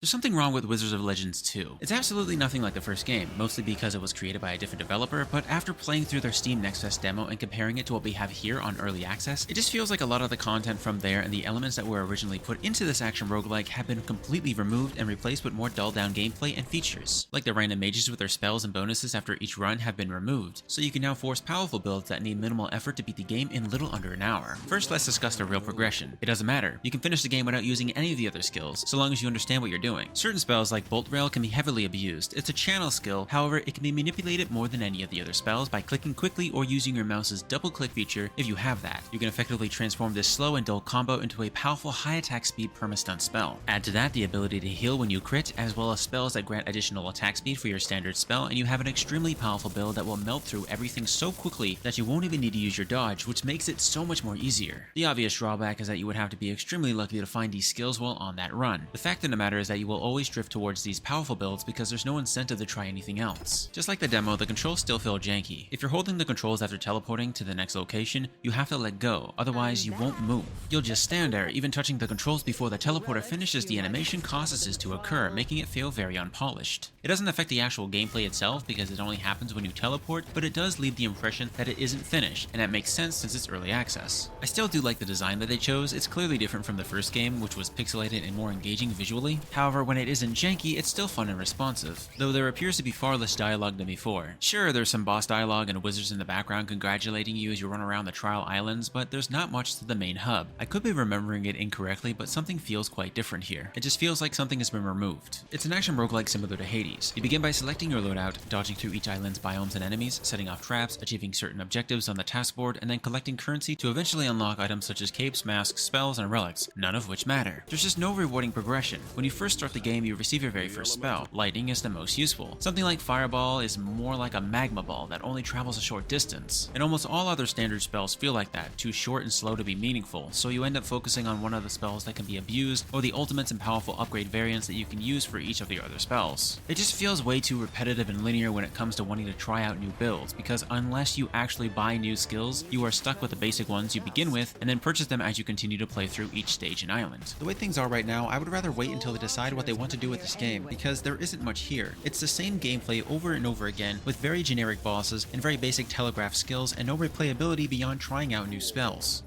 There's something wrong with Wizards of Legends 2. It's absolutely nothing like the first game, mostly because it was created by a different developer, but after playing through their Steam Next Fest demo and comparing it to what we have here on Early Access, it just feels like a lot of the content from there and the elements that were originally put into this action roguelike have been completely removed and replaced with more dulled-down gameplay and features. Like the random mages with their spells and bonuses after each run have been removed, so you can now force powerful builds that need minimal effort to beat the game in little under an hour. First, let's discuss the real progression. It doesn't matter. You can finish the game without using any of the other skills, so long as you understand what you're doing. Certain spells like Bolt Rail can be heavily abused. It's a channel skill, however, it can be manipulated more than any of the other spells by clicking quickly or using your mouse's double click feature if you have that. You can effectively transform this slow and dull combo into a powerful high attack speed perma-stun spell. Add to that the ability to heal when you crit, as well as spells that grant additional attack speed for your standard spell, and you have an extremely powerful build that will melt through everything so quickly that you won't even need to use your dodge, which makes it so much more easier. The obvious drawback is that you would have to be extremely lucky to find these skills while on that run. The fact of the matter is that you will always drift towards these powerful builds because there's no incentive to try anything else. Just like the demo, the controls still feel janky. If you're holding the controls after teleporting to the next location, you have to let go, otherwise you won't move. You'll just stand there, even touching the controls before the teleporter finishes the animation causes this to occur, making it feel very unpolished. It doesn't affect the actual gameplay itself because it only happens when you teleport, but it does leave the impression that it isn't finished, and that makes sense since it's early access. I still do like the design that they chose. It's clearly different from the first game, which was pixelated and more engaging visually. However, when it isn't janky, it's still fun and responsive, though there appears to be far less dialogue than before. Sure, there's some boss dialogue and wizards in the background congratulating you as you run around the trial islands, but there's not much to the main hub. I could be remembering it incorrectly, but something feels quite different here. It just feels like something has been removed. It's an action roguelike similar to Hades. You begin by selecting your loadout, dodging through each island's biomes and enemies, setting off traps, achieving certain objectives on the task board, and then collecting currency to eventually unlock items such as capes, masks, spells, and relics, none of which matter. There's just no rewarding progression. When you first start the game, you receive your very first spell. Lightning is the most useful. Something like Fireball is more like a magma ball that only travels a short distance. And almost all other standard spells feel like that, too short and slow to be meaningful, so you end up focusing on one of the spells that can be abused, or the ultimates and powerful upgrade variants that you can use for each of the other spells. It just feels way too repetitive and linear when it comes to wanting to try out new builds, because unless you actually buy new skills, you are stuck with the basic ones you begin with, and then purchase them as you continue to play through each stage and island. The way things are right now, I would rather wait until they decide what they want to do with this game, because there isn't much here. It's the same gameplay over and over again, with very generic bosses and very basic telegraph skills and no replayability beyond trying out new spells.